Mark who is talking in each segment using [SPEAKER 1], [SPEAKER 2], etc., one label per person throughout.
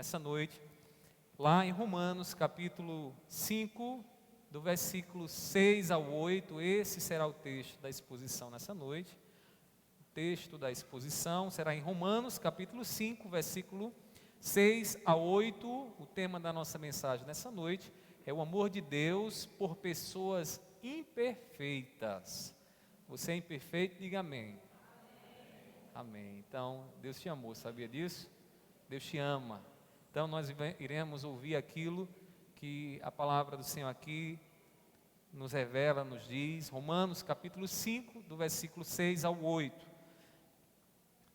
[SPEAKER 1] nessa noite, lá em Romanos capítulo 5, do versículo 6 ao 8, esse será o texto da exposição nessa noite. O texto da exposição será em Romanos capítulo 5, versículo 6 a 8, o tema da nossa mensagem nessa noite é o amor de Deus por pessoas imperfeitas. Você é imperfeito? Diga amém. Amém. Então, Deus te amou, sabia disso? Deus te ama. Então, nós iremos ouvir aquilo que a palavra do Senhor aqui nos revela, nos diz. Romanos capítulo 5, do versículo 6 ao 8.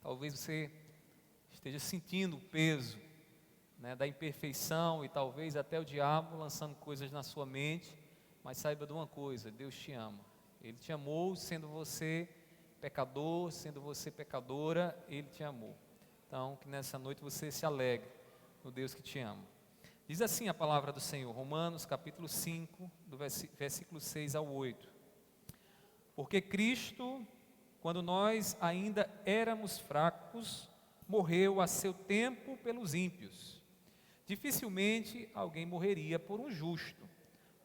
[SPEAKER 1] Talvez você esteja sentindo o peso, né, da imperfeição e talvez até o diabo lançando coisas na sua mente, mas saiba de uma coisa, Deus te ama. Ele te amou sendo você pecador, sendo você pecadora, Ele te amou. Então, que nessa noite você se alegre no Deus que te ama. Diz assim a palavra do Senhor, Romanos capítulo 5, do versículo 6 ao 8. Porque Cristo, quando nós ainda éramos fracos, morreu a seu tempo pelos ímpios. Dificilmente alguém morreria por um justo,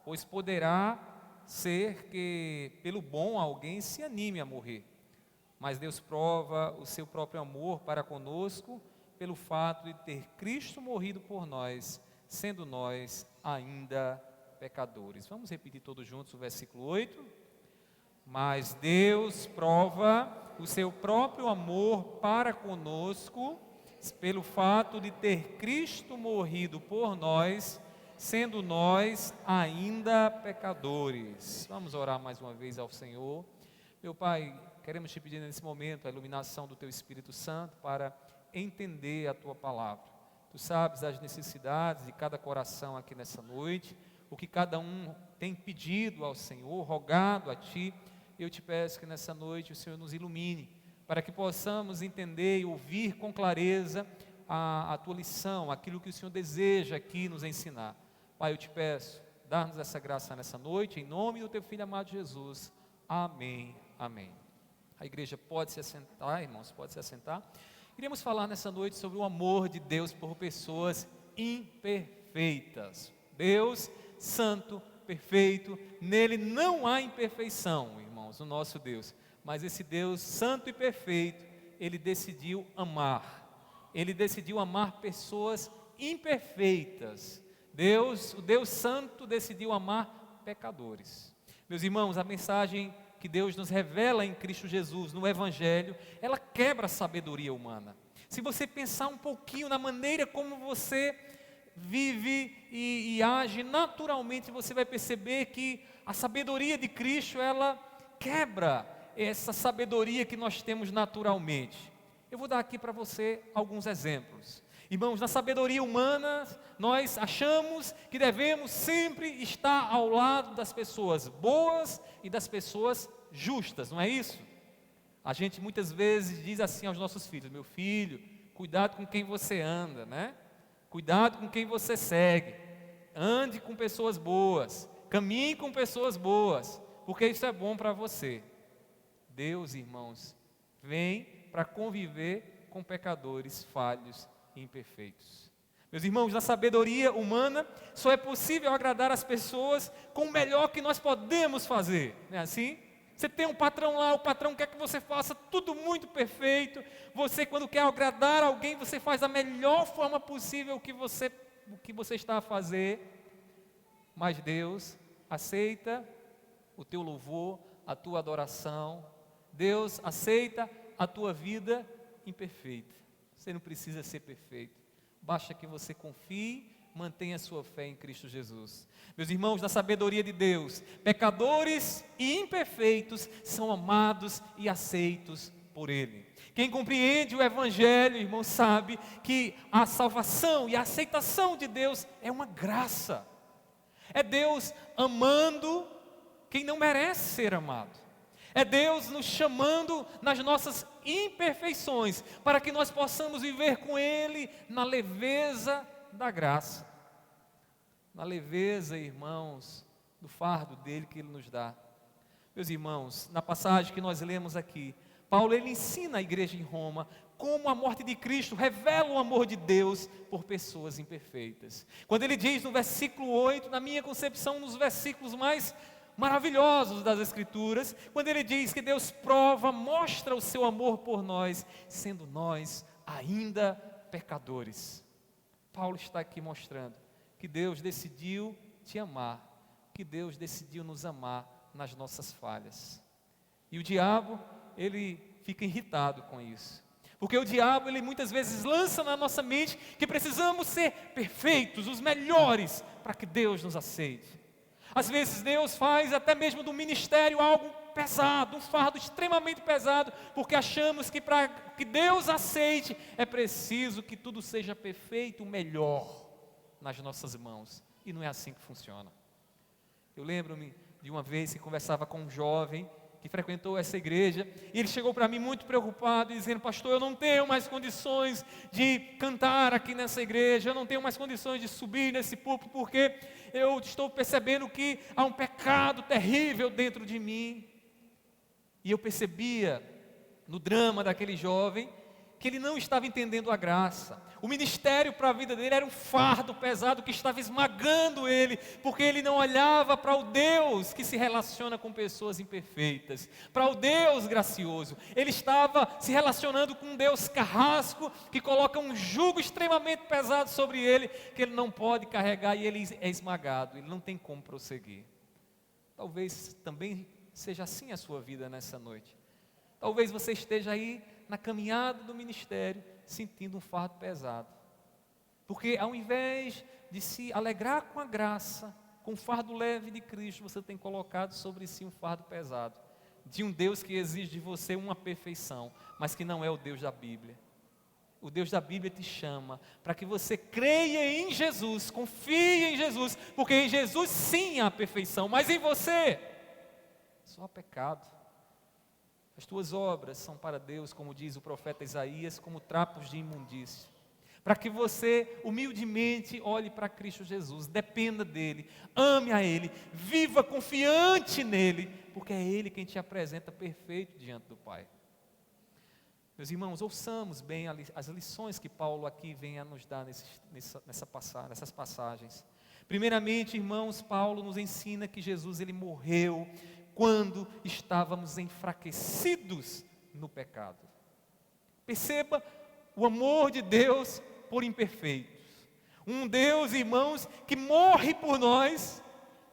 [SPEAKER 1] pois poderá ser que pelo bom alguém se anime a morrer. Mas Deus prova o seu próprio amor para conosco pelo fato de ter Cristo morrido por nós, sendo nós ainda pecadores. Vamos repetir todos juntos o versículo 8? Mas Deus prova o seu próprio amor para conosco pelo fato de ter Cristo morrido por nós, sendo nós ainda pecadores. Vamos orar mais uma vez ao Senhor. Meu Pai, queremos te pedir nesse momento a iluminação do Teu Espírito Santo para entender a Tua palavra. Tu sabes as necessidades de cada coração aqui nessa noite, o que cada um tem pedido ao Senhor, rogado a Ti. Eu te peço que nessa noite o Senhor nos ilumine, para que possamos entender e ouvir com clareza a Tua lição, aquilo que o Senhor deseja aqui nos ensinar. Pai, eu te peço, dá-nos essa graça nessa noite, em nome do Teu Filho amado Jesus. Amém, amém. A igreja pode se assentar, irmãos, pode se assentar. Iremos falar nessa noite sobre o amor de Deus por pessoas imperfeitas. Deus, santo, perfeito, nele não há imperfeição, irmãos, o nosso Deus. Mas esse Deus santo e perfeito, Ele decidiu amar. Ele decidiu amar pessoas imperfeitas. O Deus santo decidiu amar pecadores. Meus irmãos, a mensagem que Deus nos revela em Cristo Jesus, no Evangelho, ela quebra a sabedoria humana. Se você pensar um pouquinho na maneira como você vive e age naturalmente, você vai perceber que a sabedoria de Cristo, ela quebra essa sabedoria que nós temos naturalmente. Eu vou dar aqui para você alguns exemplos. Irmãos, na sabedoria humana, nós achamos que devemos sempre estar ao lado das pessoas boas e das pessoas justas, não é isso? A gente muitas vezes diz assim aos nossos filhos: meu filho, cuidado com quem você anda, né? Cuidado com quem você segue. Ande com pessoas boas, caminhe com pessoas boas, porque isso é bom para você. Deus, irmãos, vem para conviver com pecadores falhos e imperfeitos. Meus irmãos, na sabedoria humana, só é possível agradar as pessoas com o melhor que nós podemos fazer, não é assim? Você tem um patrão lá, o patrão quer que você faça tudo muito perfeito. Você, quando quer agradar alguém, você faz da melhor forma possível o que você está a fazer. Mas Deus aceita o teu louvor, a tua adoração. Deus aceita a tua vida imperfeita. Você não precisa ser perfeito. Basta que você confie, mantenha a sua fé em Cristo Jesus. Meus irmãos, na sabedoria de Deus, pecadores e imperfeitos são amados e aceitos por Ele. Quem compreende o Evangelho, irmão, sabe que a salvação e a aceitação de Deus é uma graça. É Deus amando quem não merece ser amado. É Deus nos chamando nas nossas imperfeições, para que nós possamos viver com Ele na leveza da graça. Na leveza, irmãos, do fardo dele que Ele nos dá. Meus irmãos, na passagem que nós lemos aqui, Paulo ele ensina a igreja em Roma como a morte de Cristo revela o amor de Deus por pessoas imperfeitas. Quando ele diz no versículo 8, na minha concepção, um dos versículos mais maravilhosos das Escrituras, quando ele diz que Deus prova, mostra o seu amor por nós, sendo nós ainda pecadores. Paulo está aqui mostrando que Deus decidiu te amar, que Deus decidiu nos amar nas nossas falhas. E o diabo, ele fica irritado com isso. Porque o diabo, ele muitas vezes lança na nossa mente que precisamos ser perfeitos, os melhores, para que Deus nos aceite. Às vezes Deus faz até mesmo do ministério algo pesado, um fardo extremamente pesado, porque achamos que para que Deus aceite, é preciso que tudo seja perfeito, o melhor nas nossas mãos. E não é assim que funciona. Eu lembro-me de uma vez que conversava com um jovem que frequentou essa igreja, e ele chegou para mim muito preocupado, dizendo: pastor, eu não tenho mais condições de cantar aqui nessa igreja, eu não tenho mais condições de subir nesse púlpito, porque eu estou percebendo que há um pecado terrível dentro de mim. E eu percebia no drama daquele jovem que ele não estava entendendo a graça. O ministério para a vida dele era um fardo pesado que estava esmagando ele, porque ele não olhava para o Deus que se relaciona com pessoas imperfeitas, para o Deus gracioso. Ele estava se relacionando com um Deus carrasco, que coloca um jugo extremamente pesado sobre ele, que ele não pode carregar, e ele é esmagado, ele não tem como prosseguir. Talvez também seja assim a sua vida nessa noite. Talvez você esteja aí na caminhada do ministério, sentindo um fardo pesado. Porque ao invés de se alegrar com a graça, com o fardo leve de Cristo, você tem colocado sobre si um fardo pesado, de um Deus que exige de você uma perfeição, mas que não é o Deus da Bíblia. O Deus da Bíblia te chama para que você creia em Jesus, confie em Jesus, porque em Jesus sim há perfeição, mas em você só há pecado. As tuas obras são para Deus, como diz o profeta Isaías, como trapos de imundícia. Para que você humildemente olhe para Cristo Jesus, dependa dEle, ame a Ele, viva confiante nele, porque é Ele quem te apresenta perfeito diante do Pai. Meus irmãos, ouçamos bem as lições que Paulo aqui vem a nos dar nessas passagens. Primeiramente, irmãos, Paulo nos ensina que Jesus ele morreu quando estávamos enfraquecidos no pecado. Perceba o amor de Deus por imperfeitos. Um Deus, irmãos, que morre por nós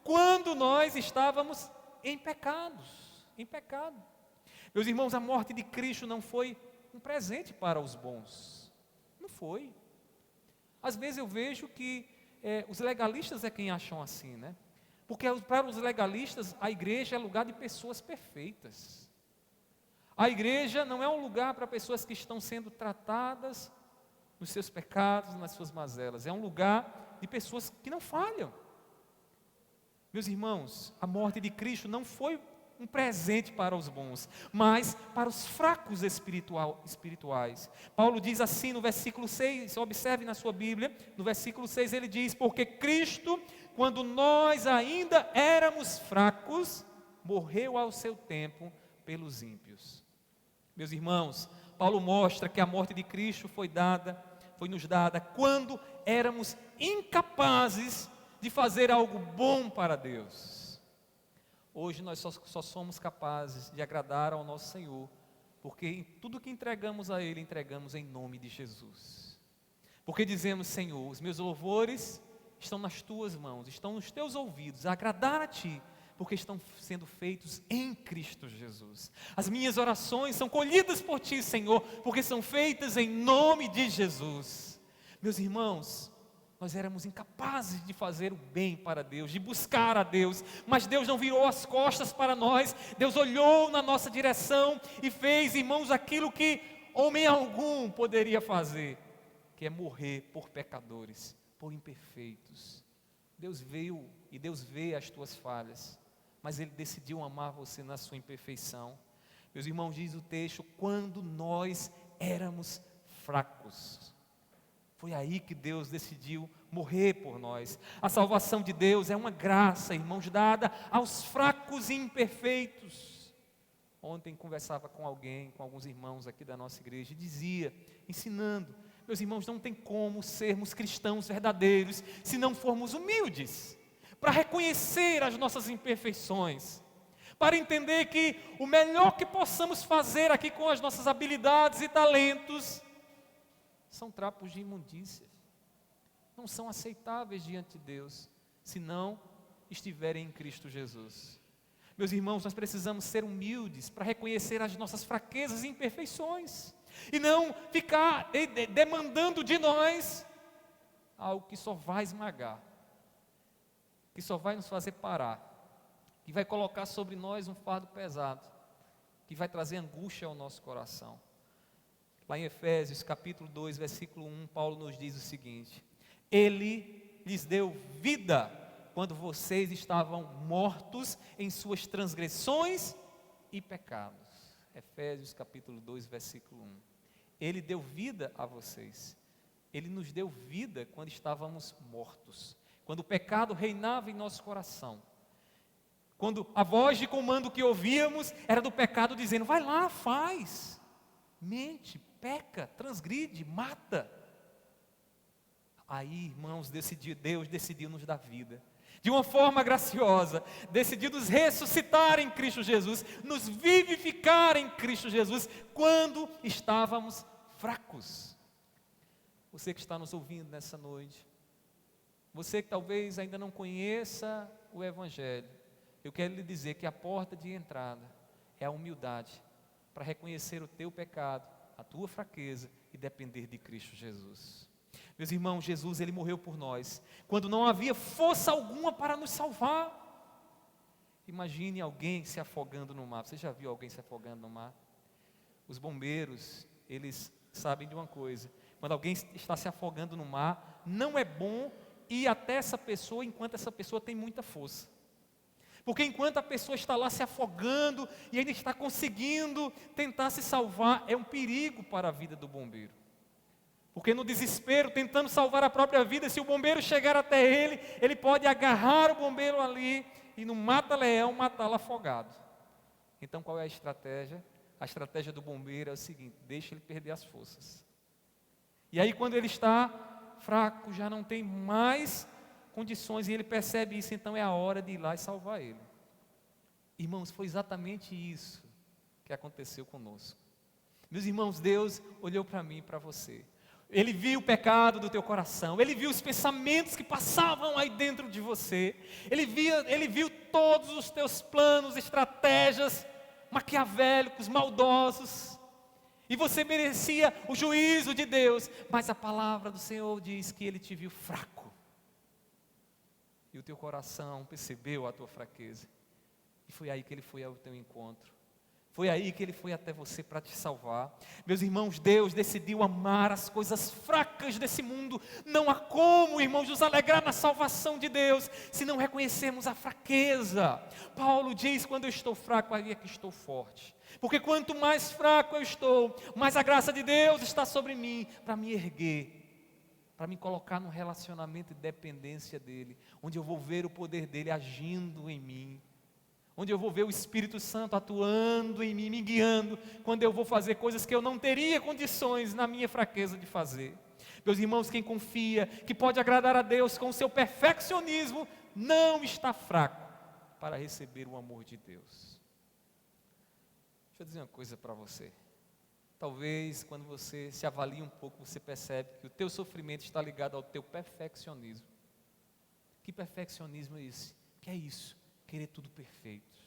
[SPEAKER 1] quando nós estávamos em pecados, em pecado. Meus irmãos, a morte de Cristo não foi um presente para os bons. Não foi. Às vezes eu vejo que os legalistas é quem acham assim, né? Porque para os legalistas, a igreja é lugar de pessoas perfeitas. A igreja não é um lugar para pessoas que estão sendo tratadas nos seus pecados, nas suas mazelas. É um lugar de pessoas que não falham. Meus irmãos, a morte de Cristo não foi um presente para os bons, mas para os fracos espirituais. Paulo diz assim no versículo 6, observe na sua Bíblia, no versículo 6 ele diz: porque Cristo, quando nós ainda éramos fracos, morreu ao seu tempo pelos ímpios. Meus irmãos, Paulo mostra que a morte de Cristo foi nos dada quando éramos incapazes de fazer algo bom para Deus. Hoje nós só somos capazes de agradar ao nosso Senhor, porque em tudo que entregamos a Ele, entregamos em nome de Jesus. Porque dizemos: Senhor, os meus louvores estão nas Tuas mãos, estão nos Teus ouvidos, a agradar a Ti, porque estão sendo feitos em Cristo Jesus. As minhas orações são colhidas por Ti, Senhor, porque são feitas em nome de Jesus. Meus irmãos, nós éramos incapazes de fazer o bem para Deus, de buscar a Deus, mas Deus não virou as costas para nós. Deus olhou na nossa direção e fez, irmãos, aquilo que homem algum poderia fazer, que é morrer por pecadores, por imperfeitos. Deus veio e Deus vê as tuas falhas, mas Ele decidiu amar você na sua imperfeição. Meus irmãos, diz o texto, quando nós éramos fracos. Foi aí que Deus decidiu morrer por nós. A salvação de Deus é uma graça, irmãos, dada aos fracos e imperfeitos. Ontem conversava com alguém, com alguns irmãos aqui da nossa igreja, e dizia, ensinando, meus irmãos, não tem como sermos cristãos verdadeiros se não formos humildes, para reconhecer as nossas imperfeições, para entender que o melhor que possamos fazer aqui com as nossas habilidades e talentos são trapos de imundícia, não são aceitáveis diante de Deus, se não estiverem em Cristo Jesus. Meus irmãos, nós precisamos ser humildes para reconhecer as nossas fraquezas e imperfeições, e não ficar demandando de nós algo que só vai esmagar, que só vai nos fazer parar, que vai colocar sobre nós um fardo pesado, que vai trazer angústia ao nosso coração. Lá em Efésios capítulo 2, versículo 1, Paulo nos diz o seguinte: Ele lhes deu vida quando vocês estavam mortos em suas transgressões e pecados. Efésios capítulo 2, versículo 1. Ele deu vida a vocês. Ele nos deu vida quando estávamos mortos, quando o pecado reinava em nosso coração, quando a voz de comando que ouvíamos era do pecado dizendo: vai lá, faz, mente, peca, transgride, mata. Aí, irmãos, Deus decidiu nos dar vida, de uma forma graciosa, decidiu nos ressuscitar em Cristo Jesus, nos vivificar em Cristo Jesus, quando estávamos fracos. Você que está nos ouvindo nessa noite, você que talvez ainda não conheça o Evangelho, eu quero lhe dizer que a porta de entrada é a humildade, para reconhecer o teu pecado, a tua fraqueza e depender de Cristo Jesus. Meus irmãos, Jesus, Ele morreu por nós, quando não havia força alguma para nos salvar. Imagine alguém se afogando no mar. Você já viu alguém se afogando no mar? Os bombeiros, eles sabem de uma coisa: quando alguém está se afogando no mar, não é bom ir até essa pessoa enquanto essa pessoa tem muita força. Porque enquanto a pessoa está lá se afogando e ainda está conseguindo tentar se salvar, é um perigo para a vida do bombeiro. Porque no desespero, tentando salvar a própria vida, se o bombeiro chegar até ele, ele pode agarrar o bombeiro ali e no mata-leão matá-lo afogado. Então qual é a estratégia? A estratégia do bombeiro é o seguinte: deixa ele perder as forças. E aí quando ele está fraco, já não tem mais condições, e ele percebe isso, então é a hora de ir lá e salvar ele. Irmãos, foi exatamente isso que aconteceu conosco. Meus irmãos, Deus olhou para mim e para você. Ele viu o pecado do teu coração, Ele viu os pensamentos que passavam aí dentro de você, Ele viu todos os teus planos, estratégias maquiavélicos, maldosos, e você merecia o juízo de Deus, mas a palavra do Senhor diz que Ele te viu fraco, e o teu coração percebeu a tua fraqueza, e foi aí que Ele foi ao teu encontro. Foi aí que Ele foi até você para te salvar. Meus irmãos, Deus decidiu amar as coisas fracas desse mundo. Não há como, irmãos, nos alegrar na salvação de Deus, se não reconhecermos a fraqueza. Paulo diz: quando eu estou fraco, aí é que estou forte. Porque quanto mais fraco eu estou, mais a graça de Deus está sobre mim, para me erguer, para me colocar num relacionamento de dependência dEle, onde eu vou ver o poder dEle agindo em mim, onde eu vou ver o Espírito Santo atuando em mim, me guiando, quando eu vou fazer coisas que eu não teria condições na minha fraqueza de fazer. Meus irmãos, quem confia que pode agradar a Deus com o seu perfeccionismo, não está fraco para receber o amor de Deus. Deixa eu dizer uma coisa para você. Talvez quando você se avalia um pouco, você percebe que o teu sofrimento está ligado ao teu perfeccionismo. Que perfeccionismo é esse? Que é isso? Querer tudo perfeito,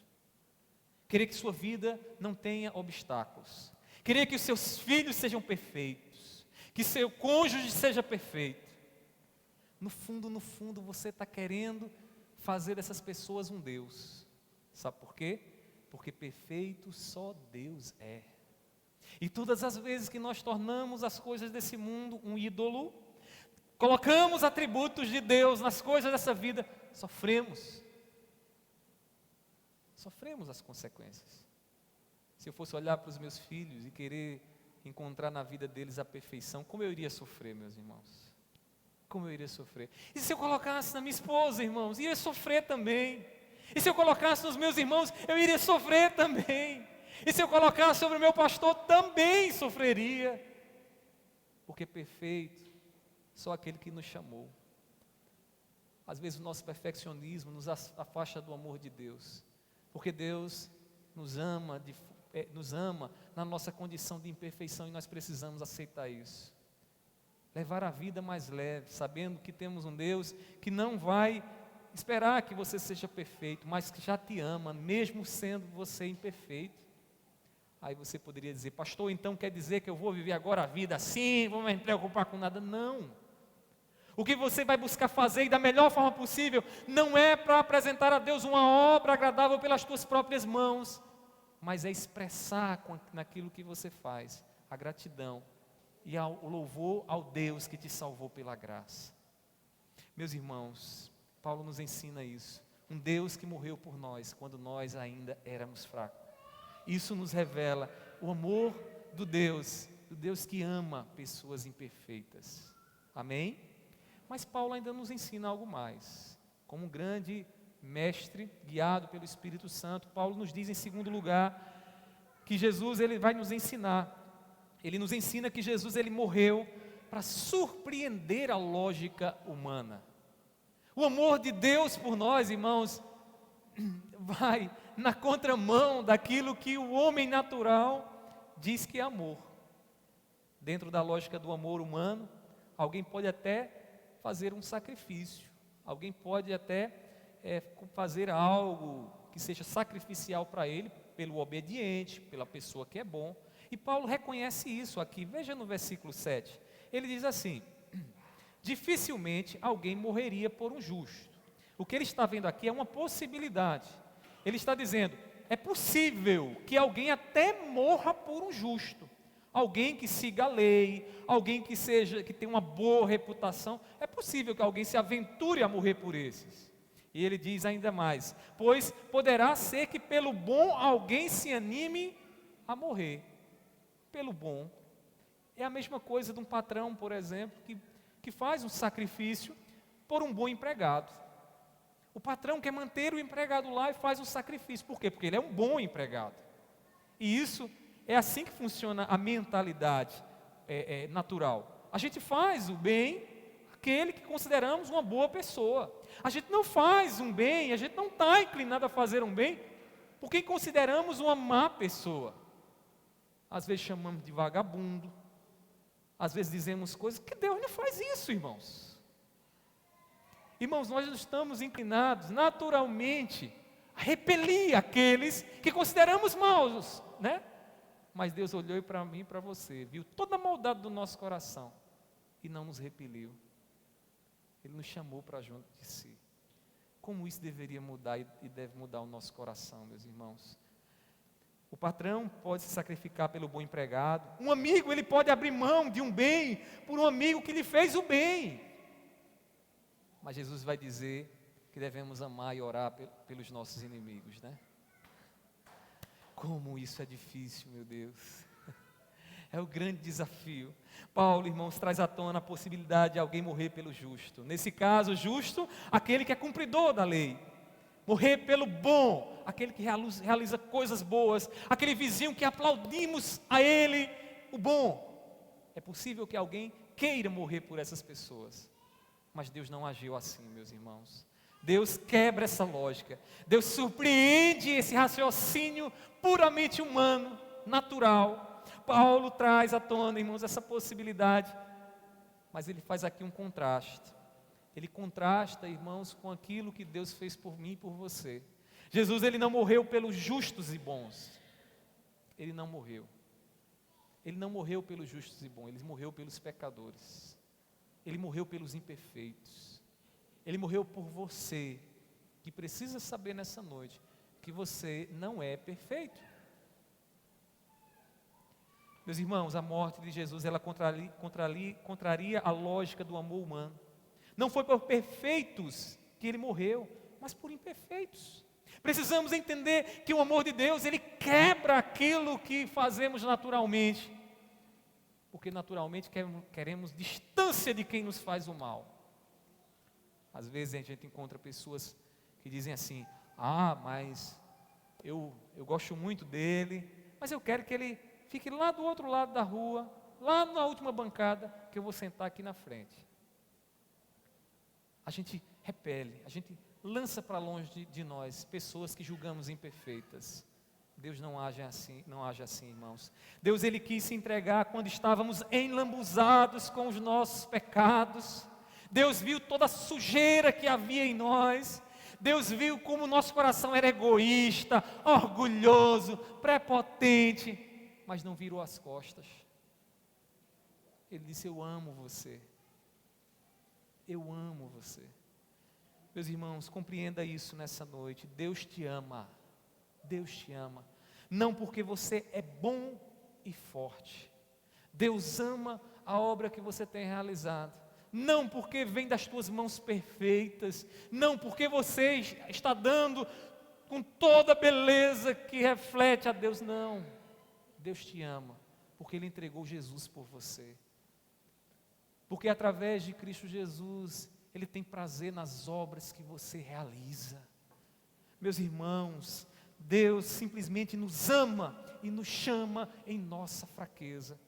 [SPEAKER 1] querer que sua vida não tenha obstáculos, querer que os seus filhos sejam perfeitos, que seu cônjuge seja perfeito. No fundo, você está querendo fazer dessas pessoas um Deus. Sabe por quê? Porque perfeito só Deus é. E todas as vezes que nós tornamos as coisas desse mundo um ídolo, colocamos atributos de Deus nas coisas dessa vida, sofremos as consequências. Se eu fosse olhar para os meus filhos e querer encontrar na vida deles a perfeição, como eu iria sofrer, meus irmãos? Como eu iria sofrer? E se eu colocasse na minha esposa, irmãos, iria sofrer também. E se eu colocasse nos meus irmãos, eu iria sofrer também. E se eu colocar sobre o meu pastor, também sofreria. Porque perfeito, só aquele que nos chamou. Às vezes o nosso perfeccionismo nos afasta do amor de Deus. Porque Deus nos ama na nossa condição de imperfeição e nós precisamos aceitar isso. Levar a vida mais leve, sabendo que temos um Deus que não vai esperar que você seja perfeito, mas que já te ama, mesmo sendo você imperfeito. Aí você poderia dizer, pastor, então quer dizer que eu vou viver agora a vida assim, vou me preocupar com nada? Não. O que você vai buscar fazer e da melhor forma possível, não é para apresentar a Deus uma obra agradável pelas tuas próprias mãos, mas é expressar naquilo que você faz, a gratidão e o louvor ao Deus que te salvou pela graça. Meus irmãos, Paulo nos ensina isso, um Deus que morreu por nós, quando nós ainda éramos fracos. Isso nos revela o amor do Deus que ama pessoas imperfeitas. Amém? Mas Paulo ainda nos ensina algo mais. Como um grande mestre, guiado pelo Espírito Santo, Paulo nos diz em segundo lugar, que Jesus ele vai nos ensinar. Ele nos ensina que Jesus ele morreu para surpreender a lógica humana. O amor de Deus por nós, irmãos, vai na contramão daquilo que o homem natural diz que é amor. Dentro da lógica do amor humano, alguém pode até fazer um sacrifício, alguém pode até fazer algo que seja sacrificial para ele, pelo obediente, pela pessoa que é bom. E Paulo reconhece isso aqui, veja no versículo 7, ele diz assim, dificilmente alguém morreria por um justo. O que ele está vendo aqui é uma possibilidade. Ele está dizendo, é possível que alguém até morra por um justo. Alguém que siga a lei, alguém que tenha uma boa reputação, é possível que alguém se aventure a morrer por esses. E ele diz ainda mais, pois poderá ser que pelo bom alguém se anime a morrer. Pelo bom. É a mesma coisa de um patrão, por exemplo, que faz um sacrifício por um bom empregado. O patrão quer manter o empregado lá e faz um sacrifício. Por quê? Porque ele é um bom empregado. E isso é assim que funciona a mentalidade natural. A gente faz o bem àquele que consideramos uma boa pessoa. A gente não faz um bem, a gente não está inclinado a fazer um bem por quem consideramos uma má pessoa. Às vezes chamamos de vagabundo, às vezes dizemos coisas que Deus não faz isso, irmãos. Irmãos, nós não estamos inclinados naturalmente a repelir aqueles que consideramos maus, né? Mas Deus olhou para mim e para você, viu toda a maldade do nosso coração e não nos repeliu. Ele nos chamou para junto de si. Como isso deveria mudar e deve mudar o nosso coração, meus irmãos? O patrão pode se sacrificar pelo bom empregado. Um amigo, ele pode abrir mão de um bem por um amigo que lhe fez o bem. Mas Jesus vai dizer que devemos amar e orar pelos nossos inimigos, né? Como isso é difícil, meu Deus. É o grande desafio. Paulo, irmãos, traz à tona a possibilidade de alguém morrer pelo justo. Nesse caso, justo, aquele que é cumpridor da lei. Morrer pelo bom, aquele que realiza coisas boas, aquele vizinho que aplaudimos a ele o bom. É possível que alguém queira morrer por essas pessoas, mas Deus não agiu assim, meus irmãos. Deus quebra essa lógica, Deus surpreende esse raciocínio puramente humano, natural. Paulo traz à tona, irmãos, essa possibilidade, mas ele faz aqui um contraste. Ele contrasta, irmãos, com aquilo que Deus fez por mim e por você. Jesus, ele não morreu pelos justos e bons. Ele não morreu. Ele não morreu pelos justos e bons, ele morreu pelos pecadores. Ele morreu pelos imperfeitos. Ele morreu por você, que precisa saber nessa noite que você não é perfeito. Meus irmãos, a morte de Jesus, ela contraria a lógica do amor humano. Não foi por perfeitos que ele morreu, mas por imperfeitos. Precisamos entender que o amor de Deus, ele quebra aquilo que fazemos naturalmente. Porque naturalmente queremos distância de quem nos faz o mal. Às vezes a gente encontra pessoas que dizem assim, mas eu gosto muito dele, mas eu quero que ele fique lá do outro lado da rua, lá na última bancada, que eu vou sentar aqui na frente. A gente repele, a gente lança para longe de nós pessoas que julgamos imperfeitas. Deus não age assim, irmãos. Deus, Ele quis se entregar quando estávamos enlambuzados com os nossos pecados. Deus viu toda a sujeira que havia em nós. Deus viu como o nosso coração era egoísta, orgulhoso, prepotente, mas não virou as costas. Ele disse: eu amo você. Eu amo você. Meus irmãos, compreenda isso nessa noite. Deus te ama. Deus te ama. Não porque você é bom e forte. Deus ama a obra que você tem realizado. Não porque vem das tuas mãos perfeitas. Não porque você está dando com toda a beleza que reflete a Deus. Não. Deus te ama porque Ele entregou Jesus por você. Porque através de Cristo Jesus, Ele tem prazer nas obras que você realiza. Meus irmãos, Deus simplesmente nos ama e nos chama em nossa fraqueza.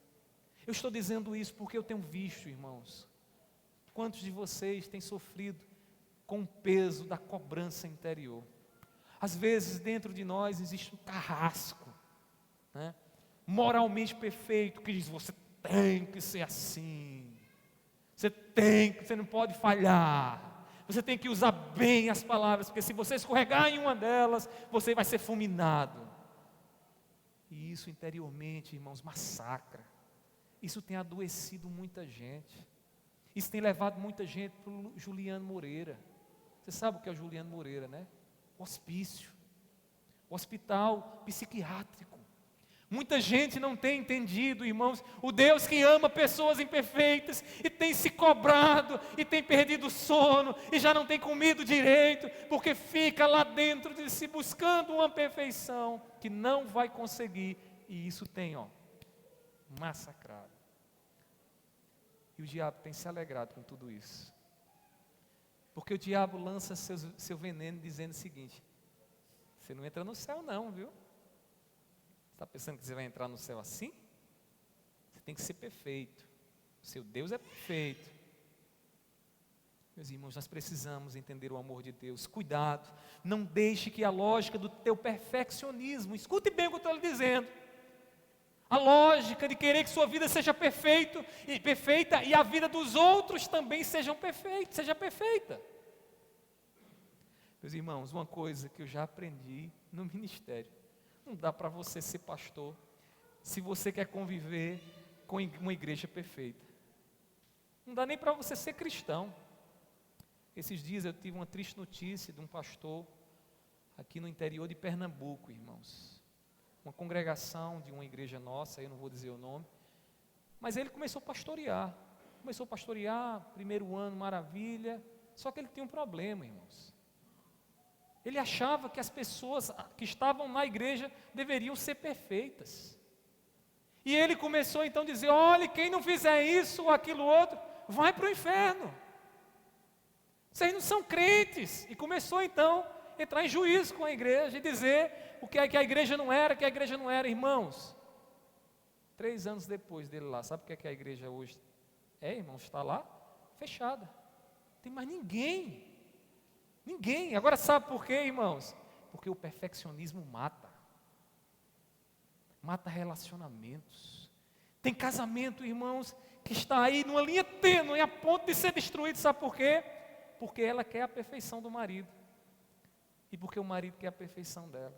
[SPEAKER 1] Eu estou dizendo isso porque eu tenho visto, irmãos, quantos de vocês têm sofrido com o peso da cobrança interior. Às vezes dentro de nós existe um carrasco, né, moralmente perfeito, que diz: você tem que ser assim. Você não pode falhar. Você tem que usar bem as palavras, porque se você escorregar em uma delas, você vai ser fulminado. E isso interiormente, irmãos, massacra. Isso tem adoecido muita gente. Isso tem levado muita gente para o Juliano Moreira. Você sabe o que é o Juliano Moreira, né? Hospício, hospital psiquiátrico. Muita gente não tem entendido, irmãos, o Deus que ama pessoas imperfeitas e tem se cobrado e tem perdido o sono e já não tem comido direito, porque fica lá dentro de si buscando uma perfeição que não vai conseguir, e isso tem, massacrado. E o diabo tem se alegrado com tudo isso, porque o diabo lança seu veneno dizendo o seguinte: você não entra no céu não, viu? Está pensando que você vai entrar no céu assim? Você tem que ser perfeito. O seu Deus é perfeito. Meus irmãos, nós precisamos entender o amor de Deus. Cuidado, não deixe que a lógica do teu perfeccionismo, escute bem o que eu estou lhe dizendo, a lógica de querer que sua vida seja perfeita e a vida dos outros também seja perfeita. Meus irmãos, uma coisa que eu já aprendi no ministério: não dá para você ser pastor se você quer conviver com uma igreja perfeita. Não dá nem para você ser cristão. Esses dias eu tive uma triste notícia de um pastor aqui no interior de Pernambuco, irmãos. Uma congregação de uma igreja nossa, eu não vou dizer o nome, mas ele começou a pastorear. Primeiro ano, maravilha, só que ele tinha um problema, irmãos. Ele achava que as pessoas que estavam na igreja deveriam ser perfeitas. E ele começou então a dizer: olha, quem não fizer isso ou aquilo outro, vai para o inferno. Vocês não são crentes. E começou então a entrar em juízo com a igreja e dizer o que a igreja não era, irmãos. 3 anos depois dele lá, sabe o que a igreja hoje é, irmãos? Está lá, fechada. Não tem mais ninguém. Agora sabe por quê, irmãos? Porque o perfeccionismo mata relacionamentos. Tem casamento, irmãos, que está aí numa linha tênue, a ponto de ser destruído. Sabe por quê? Porque ela quer a perfeição do marido e porque o marido quer a perfeição dela.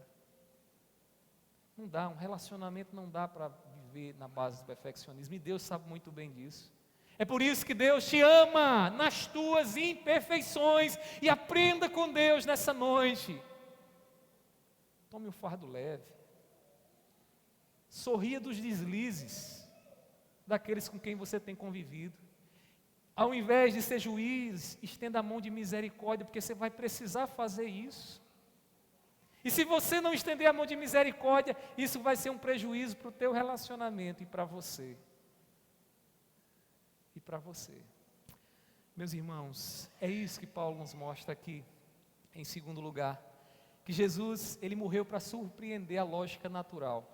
[SPEAKER 1] Não dá, um relacionamento não dá para viver na base do perfeccionismo, e Deus sabe muito bem disso. É por isso que Deus te ama nas tuas imperfeições, e aprenda com Deus nessa noite. Tome um fardo leve. Sorria dos deslizes daqueles com quem você tem convivido. Ao invés de ser juiz, estenda a mão de misericórdia, porque você vai precisar fazer isso. E se você não estender a mão de misericórdia, isso vai ser um prejuízo para o teu relacionamento e para você. Meus irmãos, é isso que Paulo nos mostra aqui, em segundo lugar, que Jesus, ele morreu para surpreender a lógica natural.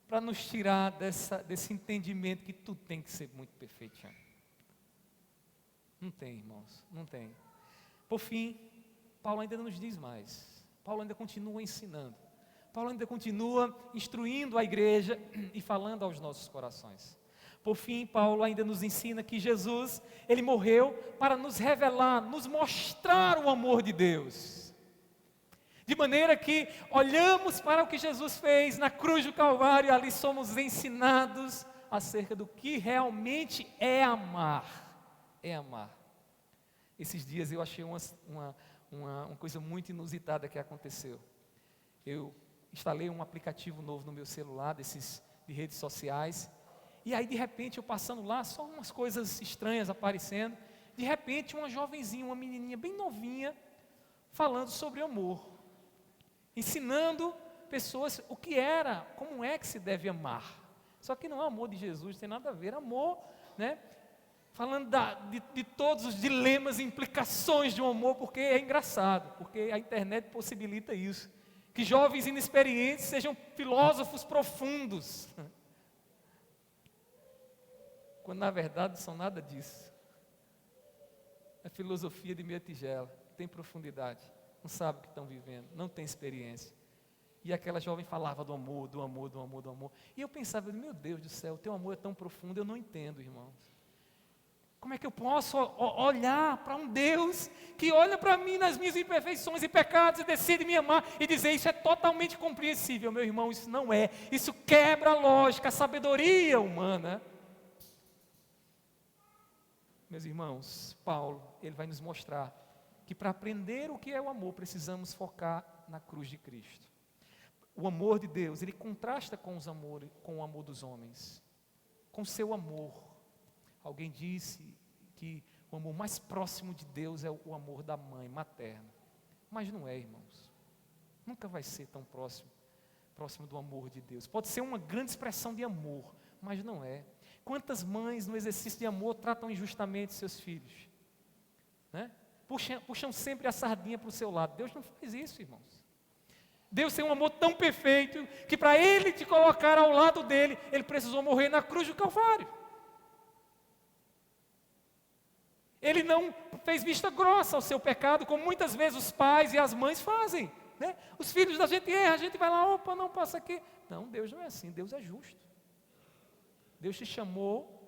[SPEAKER 1] para nos tirar desse entendimento que tudo tem que ser muito perfeitinho. Não tem, irmãos, não tem. Por fim, Paulo ainda nos diz mais. Paulo ainda continua ensinando. Paulo ainda continua instruindo a igreja e falando aos nossos corações. Por fim, Paulo ainda nos ensina que Jesus, Ele morreu para nos revelar, nos mostrar o amor de Deus. De maneira que olhamos para o que Jesus fez na cruz do Calvário e ali somos ensinados acerca do que realmente é amar. É amar. Esses dias eu achei uma coisa muito inusitada que aconteceu. Eu instalei um aplicativo novo no meu celular, desses de redes sociais, e aí de repente eu passando lá, só umas coisas estranhas aparecendo, de repente uma jovenzinha, uma menininha bem novinha, falando sobre amor, ensinando pessoas o que era, como é que se deve amar. Só que não é o amor de Jesus, não tem nada a ver, amor, né? Falando de todos os dilemas e implicações de um amor, porque é engraçado, porque a internet possibilita isso. Que jovens inexperientes sejam filósofos profundos. Quando na verdade são nada disso. É filosofia de meia tigela, tem profundidade, não sabe o que estão vivendo, não tem experiência. E aquela jovem falava do amor, do amor, do amor, do amor. E eu pensava, meu Deus do céu, o teu amor é tão profundo, eu não entendo, irmãos. Como é que eu posso olhar para um Deus que olha para mim nas minhas imperfeições e pecados e decide me amar e dizer isso é totalmente compreensível? Meu irmão, isso não é. Isso quebra a lógica, a sabedoria humana. Meus irmãos, Paulo, ele vai nos mostrar que para aprender o que é o amor, precisamos focar na cruz de Cristo. O amor de Deus, ele contrasta com o amor dos homens, com o seu amor. Alguém disse que o amor mais próximo de Deus é o amor da mãe materna. Mas não é, irmãos. Nunca vai ser tão próximo do amor de Deus. Pode ser uma grande expressão de amor, mas não é. Quantas mães no exercício de amor tratam injustamente seus filhos? Né? Puxam sempre a sardinha para o seu lado. Deus não faz isso, irmãos. Deus tem um amor tão perfeito que para Ele te colocar ao lado dEle, Ele precisou morrer na cruz do Calvário. Ele não fez vista grossa ao seu pecado, como muitas vezes os pais e as mães fazem. Né? Os filhos da gente erram, a gente vai lá, opa, não passa aqui. Não, Deus não é assim, Deus é justo. Deus te chamou,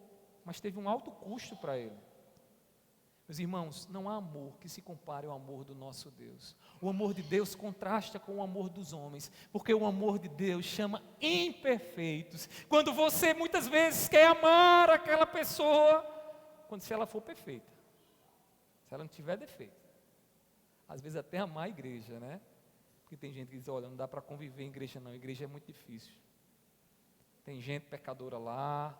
[SPEAKER 1] mas teve um alto custo para Ele. Meus irmãos, não há amor que se compare ao amor do nosso Deus. O amor de Deus contrasta com o amor dos homens, porque o amor de Deus chama imperfeitos. Quando você muitas vezes quer amar aquela pessoa, se ela for perfeita. Se ela não tiver defeito. Às vezes até amar a igreja, né? Porque tem gente que diz, olha, não dá para conviver em igreja não, a igreja é muito difícil. Tem gente pecadora lá,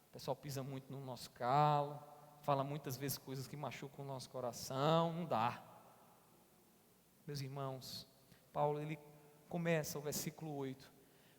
[SPEAKER 1] o pessoal pisa muito no nosso calo, fala muitas vezes coisas que machucam o nosso coração, não dá. Meus irmãos, Paulo, ele começa o versículo 8,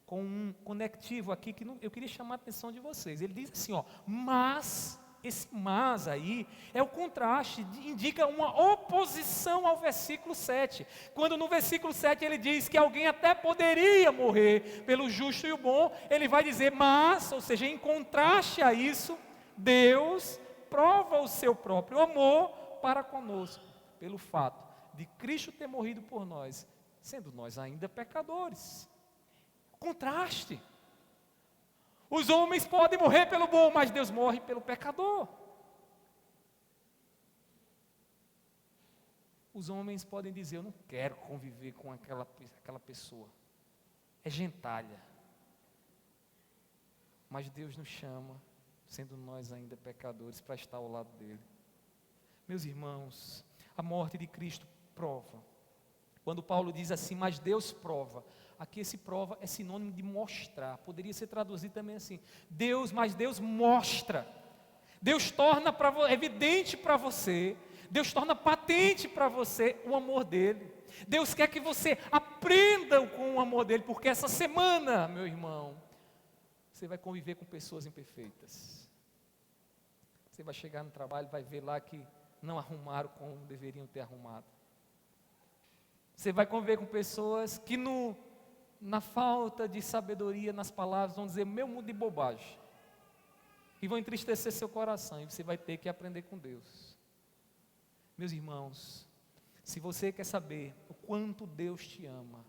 [SPEAKER 1] com um conectivo aqui que eu queria chamar a atenção de vocês. Ele diz assim, mas... Esse mas aí é o contraste, indica uma oposição ao versículo 7. Quando no versículo 7 ele diz que alguém até poderia morrer pelo justo e o bom, ele vai dizer mas, ou seja, em contraste a isso, Deus prova o seu próprio amor para conosco, pelo fato de Cristo ter morrido por nós, sendo nós ainda pecadores. Contraste. Os homens podem morrer pelo bom, mas Deus morre pelo pecador. Os homens podem dizer, eu não quero conviver com aquela pessoa. É gentalha. Mas Deus nos chama, sendo nós ainda pecadores, para estar ao lado dele. Meus irmãos, a morte de Cristo prova. Quando Paulo diz assim, mas Deus prova. Aqui esse prova é sinônimo de mostrar. Poderia ser traduzido também assim. Mas Deus mostra. Deus torna evidente para você. Deus torna patente para você o amor dele. Deus quer que você aprenda com o amor dele. Porque essa semana, meu irmão, você vai conviver com pessoas imperfeitas. Você vai chegar no trabalho e vai ver lá que não arrumaram como deveriam ter arrumado. Você vai conviver com pessoas que no na falta de sabedoria nas palavras, vão dizer meu mundo de bobagem. E vão entristecer seu coração, e você vai ter que aprender com Deus. Meus irmãos, se você quer saber o quanto Deus te ama,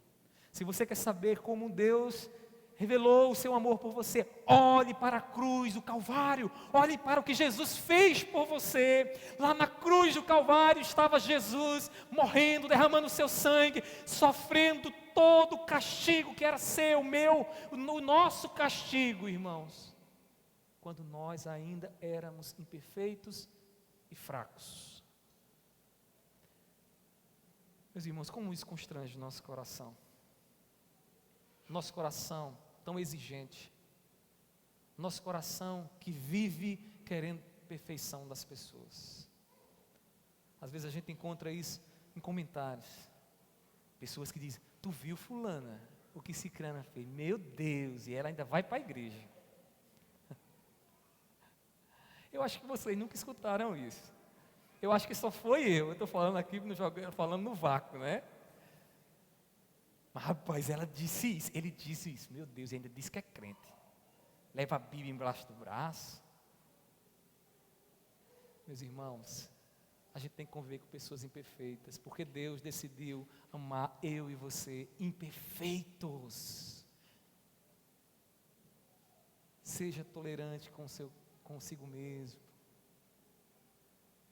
[SPEAKER 1] se você quer saber como Deus revelou o seu amor por você, olhe para a cruz do Calvário, olhe para o que Jesus fez por você. Lá na cruz do Calvário estava Jesus, morrendo, derramando o seu sangue, sofrendo todo o castigo que era seu, o nosso castigo, irmãos, quando nós ainda éramos imperfeitos e fracos. Meus irmãos, como isso constrange o nosso coração? Nosso coração tão exigente, nosso coração que vive querendo perfeição das pessoas. Às vezes a gente encontra isso em comentários, pessoas que dizem, tu viu fulana, o que cicrana fez? Meu Deus, e ela ainda vai para a igreja. Eu acho que vocês nunca escutaram isso. Eu acho que só foi eu estou falando aqui, falando no vácuo, né? Mas rapaz, ele disse isso, meu Deus, e ainda disse que é crente. Leva a Bíblia embaixo do braço. Meus irmãos, a gente tem que conviver com pessoas imperfeitas, porque Deus decidiu amar eu e você imperfeitos. Seja tolerante consigo mesmo.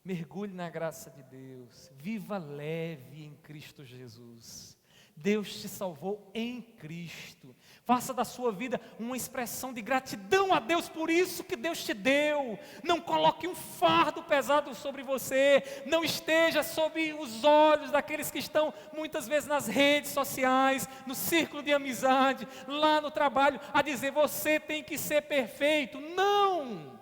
[SPEAKER 1] Mergulhe na graça de Deus. Viva leve em Cristo Jesus. Deus te salvou em Cristo. Faça da sua vida uma expressão de gratidão a Deus por isso que Deus te deu. Não coloque um fardo pesado sobre você. Não esteja sob os olhos daqueles que estão muitas vezes nas redes sociais, no círculo de amizade, lá no trabalho, a dizer você tem que ser perfeito. Não!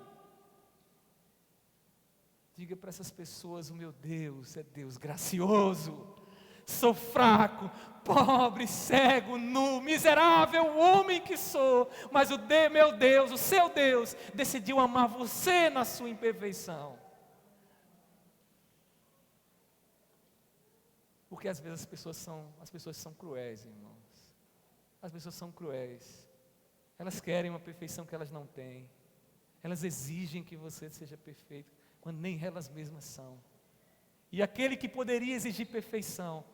[SPEAKER 1] Diga para essas pessoas, o meu Deus é Deus gracioso. Sou fraco, pobre, cego, nu, miserável homem que sou, mas meu Deus, o seu Deus, decidiu amar você na sua imperfeição. Porque às vezes as pessoas são cruéis, irmãos. As pessoas são cruéis. Elas querem uma perfeição que elas não têm. Elas exigem que você seja perfeito, quando nem elas mesmas são. E aquele que poderia exigir perfeição,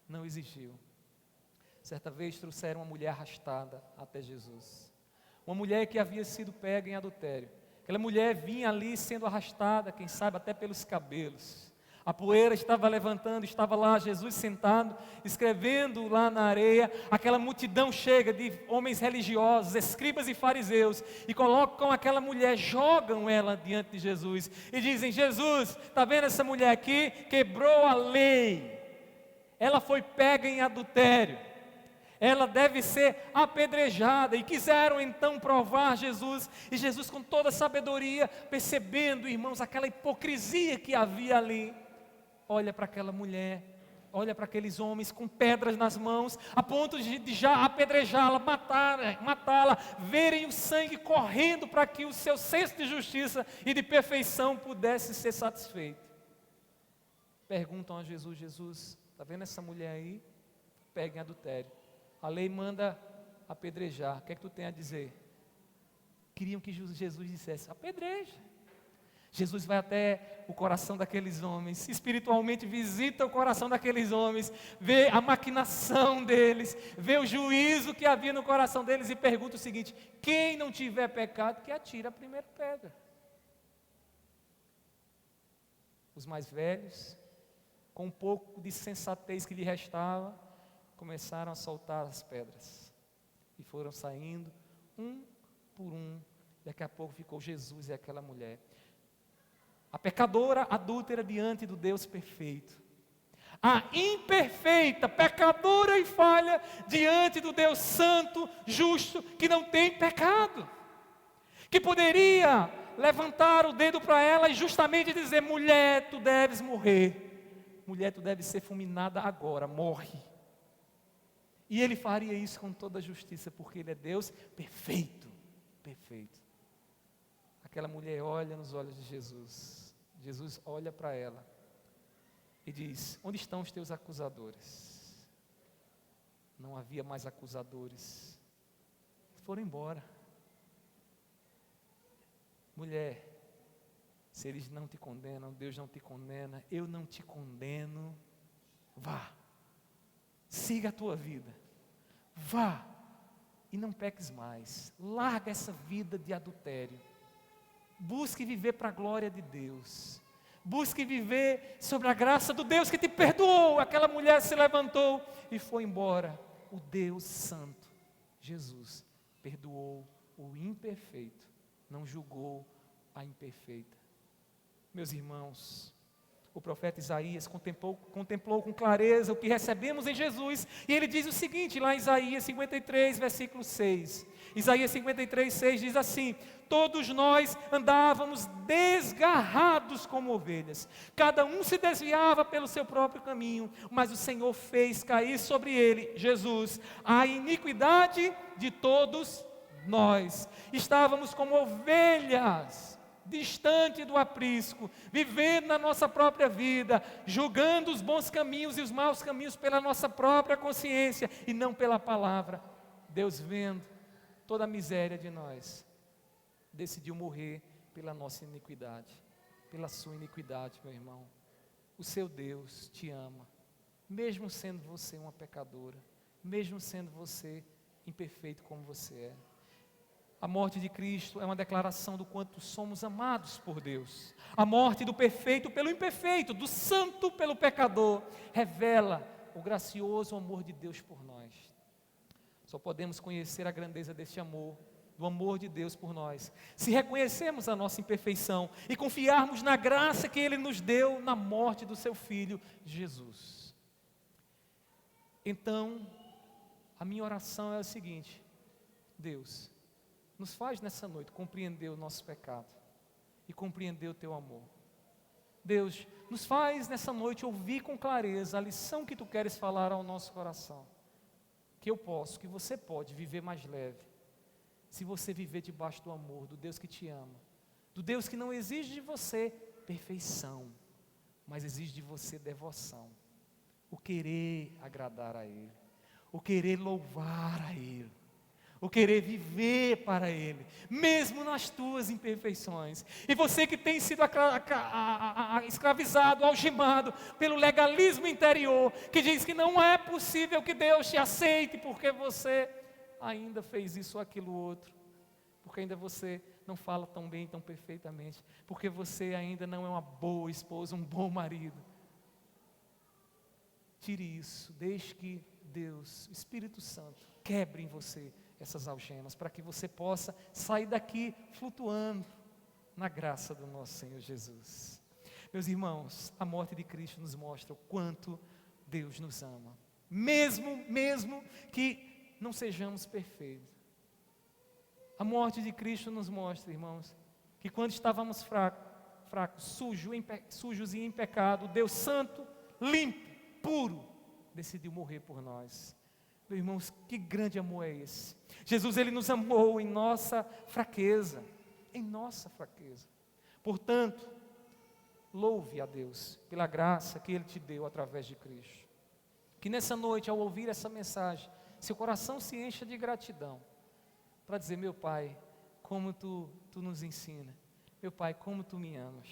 [SPEAKER 1] não exigiu. Certa vez trouxeram uma mulher arrastada até Jesus. Uma mulher que havia sido pega em adultério. Aquela mulher vinha ali sendo arrastada, quem sabe até pelos cabelos. A poeira estava levantando, estava lá Jesus sentado, escrevendo lá na areia. Aquela multidão chega de homens religiosos, escribas e fariseus, e colocam aquela mulher, jogam ela diante de Jesus, e dizem, Jesus, está vendo essa mulher aqui? Quebrou a lei. Ela foi pega em adultério, ela deve ser apedrejada. E quiseram então provar Jesus, e Jesus com toda a sabedoria, percebendo, irmãos, aquela hipocrisia que havia ali, olha para aquela mulher, olha para aqueles homens com pedras nas mãos, a ponto de já apedrejá-la, matá-la, verem o sangue correndo para que o seu senso de justiça e de perfeição pudesse ser satisfeito. Perguntam a Jesus, Jesus, está vendo essa mulher aí? Pega em adultério. A lei manda apedrejar. O que é que tu tem a dizer? Queriam que Jesus dissesse, apedreja. Jesus vai até o coração daqueles homens, espiritualmente visita o coração daqueles homens, vê a maquinação deles, vê o juízo que havia no coração deles e pergunta o seguinte, quem não tiver pecado, que atira a primeira pedra. Os mais velhos, com um pouco de sensatez que lhe restava, começaram a soltar as pedras. E foram saindo, um por um. Daqui a pouco ficou Jesus e aquela mulher. A pecadora adúltera diante do Deus perfeito. A imperfeita, pecadora e falha diante do Deus santo, justo, que não tem pecado. Que poderia levantar o dedo para ela e justamente dizer, mulher, tu deves morrer. Mulher, tu deve ser fulminada agora, morre. E ele faria isso com toda a justiça, porque ele é Deus perfeito, perfeito. Aquela mulher olha nos olhos de Jesus. Jesus olha para ela e diz, onde estão os teus acusadores? não havia mais acusadores. Foram embora. Mulher, se eles não te condenam, Deus não te condena, eu não te condeno. Vá, siga a tua vida, vá e não peques mais. Larga essa vida de adultério. Busque viver para a glória de Deus. Busque viver sobre a graça do Deus que te perdoou. Aquela mulher se levantou e foi embora. O Deus Santo, Jesus, perdoou o imperfeito, não julgou a imperfeita. Meus irmãos, o profeta Isaías contemplou com clareza o que recebemos em Jesus, e ele diz o seguinte, lá em Isaías 53, versículo 6. Isaías 53, 6 diz assim: todos nós andávamos desgarrados como ovelhas, cada um se desviava pelo seu próprio caminho, mas o Senhor fez cair sobre ele, Jesus, a iniquidade de todos nós. Estávamos como ovelhas, distante do aprisco, vivendo na nossa própria vida, julgando os bons caminhos e os maus caminhos pela nossa própria consciência e não pela palavra. Deus, vendo toda a miséria de nós, decidiu morrer pela nossa iniquidade, pela sua iniquidade, meu irmão. O seu Deus te ama, mesmo sendo você uma pecadora, mesmo sendo você imperfeito como você é. A morte de Cristo é uma declaração do quanto somos amados por Deus. A morte do perfeito pelo imperfeito, do santo pelo pecador, revela o gracioso amor de Deus por nós. Só podemos conhecer a grandeza deste amor, do amor de Deus por nós, se reconhecermos a nossa imperfeição e confiarmos na graça que Ele nos deu na morte do Seu Filho, Jesus. Então, a minha oração é a seguinte: Deus, nos faz nessa noite compreender o nosso pecado e compreender o Teu amor. Deus, nos faz nessa noite ouvir com clareza a lição que Tu queres falar ao nosso coração. Que eu posso, que você pode viver mais leve, se você viver debaixo do amor do Deus que te ama, do Deus que não exige de você perfeição, mas exige de você devoção, o querer agradar a Ele, o querer louvar a Ele, o querer viver para Ele, mesmo nas tuas imperfeições. E você que tem sido escravizado, algemado pelo legalismo interior, que diz que não é possível que Deus te aceite, porque você ainda fez isso ou aquilo outro, porque ainda você não fala tão bem, tão perfeitamente, porque você ainda não é uma boa esposa, um bom marido. Tire isso, deixe que Deus, o Espírito Santo, quebre em você essas algemas, para que você possa sair daqui flutuando na graça do nosso Senhor Jesus. Meus irmãos, a morte de Cristo nos mostra o quanto Deus nos ama, mesmo que não sejamos perfeitos. A morte de Cristo nos mostra, irmãos, que quando estávamos fracos, sujos e em pecado, Deus santo, limpo, puro, decidiu morrer por nós. Meus irmãos, que grande amor é esse? Jesus, Ele nos amou em nossa fraqueza, Portanto, louve a Deus pela graça que Ele te deu através de Cristo. Que nessa noite, ao ouvir essa mensagem, seu coração se encha de gratidão, para dizer: meu Pai, como tu nos ensina, meu Pai, como Tu me amas.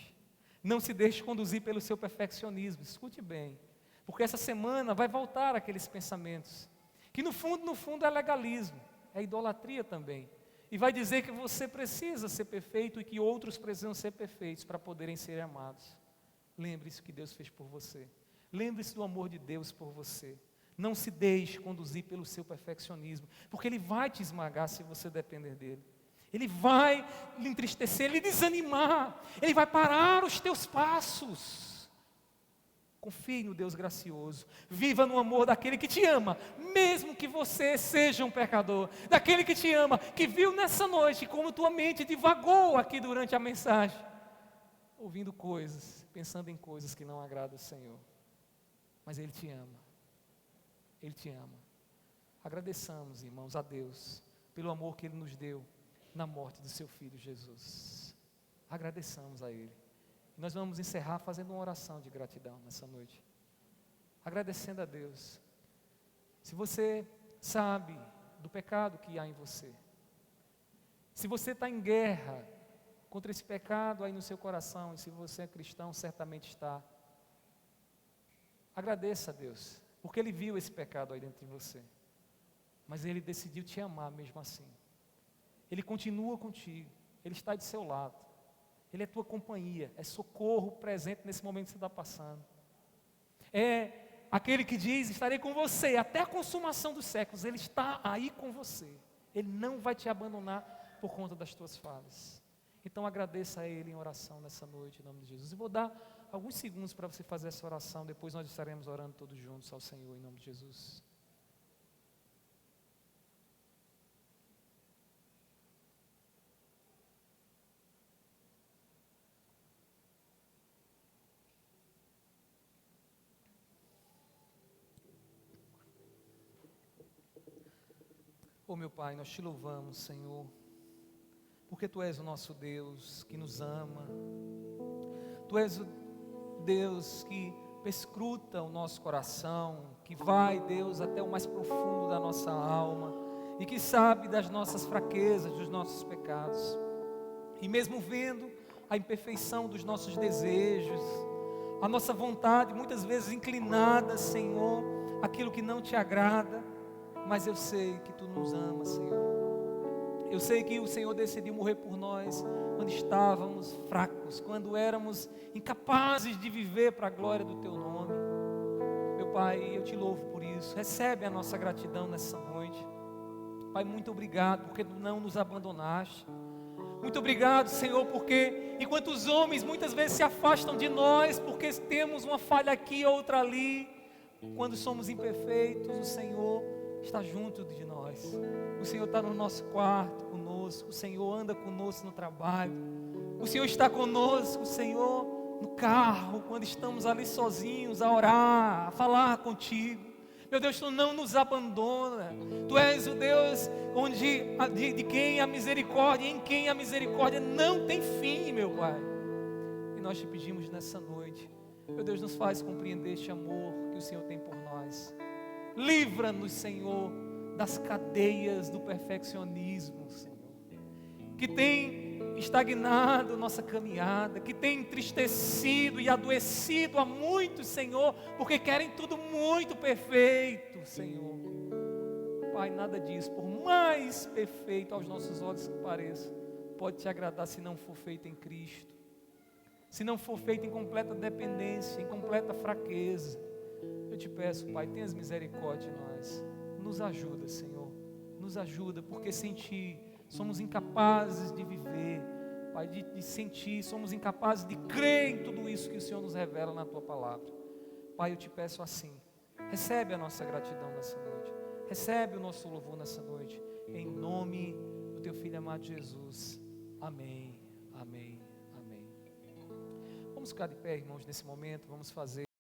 [SPEAKER 1] Não se deixe conduzir pelo seu perfeccionismo, escute bem, porque essa semana vai voltar aqueles pensamentos, que no fundo é legalismo, é idolatria também, e vai dizer que você precisa ser perfeito e que outros precisam ser perfeitos para poderem ser amados. Lembre-se que Deus fez por você, lembre-se do amor de Deus por você. Não se deixe conduzir pelo seu perfeccionismo, porque Ele vai te esmagar se você depender dEle. Ele vai lhe entristecer, lhe desanimar, Ele vai parar os teus passos. Confie no Deus gracioso, viva no amor daquele que te ama, mesmo que você seja um pecador, daquele que te ama, que viu nessa noite como tua mente divagou aqui durante a mensagem, ouvindo coisas, pensando em coisas que não agradam ao Senhor, mas Ele te ama. Ele te ama. Agradeçamos, irmãos, a Deus pelo amor que Ele nos deu na morte do Seu Filho Jesus. Agradeçamos a Ele. E nós vamos encerrar fazendo uma oração de gratidão nessa noite, agradecendo a Deus. Se você sabe do pecado que há em você. Se você está em guerra contra esse pecado aí no seu coração, e se você é cristão, certamente está. Agradeça a Deus, porque Ele viu esse pecado aí dentro de você. Mas Ele decidiu te amar mesmo assim. Ele continua contigo, Ele está de seu lado. Ele é tua companhia, é socorro presente nesse momento que você está passando. É aquele que diz, estarei com você até a consumação dos séculos. Ele está aí com você. Ele não vai te abandonar por conta das tuas falhas. Então agradeça a Ele em oração nessa noite, em nome de Jesus. Eu vou dar alguns segundos para você fazer essa oração, depois nós estaremos orando todos juntos ao Senhor, em nome de Jesus. Oh meu Pai, nós te louvamos, Senhor, porque Tu és o nosso Deus que nos ama. Tu és o Deus que perscruta o nosso coração, que vai, Deus, até o mais profundo da nossa alma e que sabe das nossas fraquezas, dos nossos pecados. E mesmo vendo a imperfeição dos nossos desejos, a nossa vontade muitas vezes inclinada, Senhor, aquilo que não Te agrada, mas eu sei que Tu nos amas, Senhor. Eu sei que o Senhor decidiu morrer por nós quando estávamos fracos, quando éramos incapazes de viver para a glória do Teu nome. Meu Pai, eu Te louvo por isso. Recebe a nossa gratidão nessa noite. Pai, muito obrigado porque Tu não nos abandonaste. Muito obrigado, Senhor, porque enquanto os homens muitas vezes se afastam de nós, porque temos uma falha aqui, outra ali, quando somos imperfeitos, o Senhor está junto de nós. O Senhor está no nosso quarto conosco. O Senhor anda conosco no trabalho. O Senhor está conosco, Senhor, no carro, quando estamos ali sozinhos a orar, a falar contigo. Meu Deus, Tu não nos abandona. Tu és o Deus de quem a misericórdia, em quem a misericórdia não tem fim, meu Pai. E nós Te pedimos nessa noite, meu Deus, nos faz compreender este amor que o Senhor tem por nós. Livra-nos, Senhor, das cadeias do perfeccionismo, Senhor, que tem estagnado nossa caminhada, que tem entristecido e adoecido a muitos, Senhor, porque querem tudo muito perfeito, Senhor. Pai, nada disso, por mais perfeito aos nossos olhos que pareça, pode Te agradar se não for feito em Cristo, se não for feito em completa dependência, em completa fraqueza. Eu Te peço, Pai, tenhas misericórdia de nós. Nos ajuda, Senhor. Nos ajuda, porque sem Ti somos incapazes de viver, Pai, de sentir, somos incapazes de crer em tudo isso que o Senhor nos revela na Tua palavra. Pai, eu Te peço assim, recebe a nossa gratidão nessa noite, recebe o nosso louvor nessa noite, em nome do Teu Filho amado Jesus. Amém, amém, amém. Vamos ficar de pé, irmãos, nesse momento, vamos fazer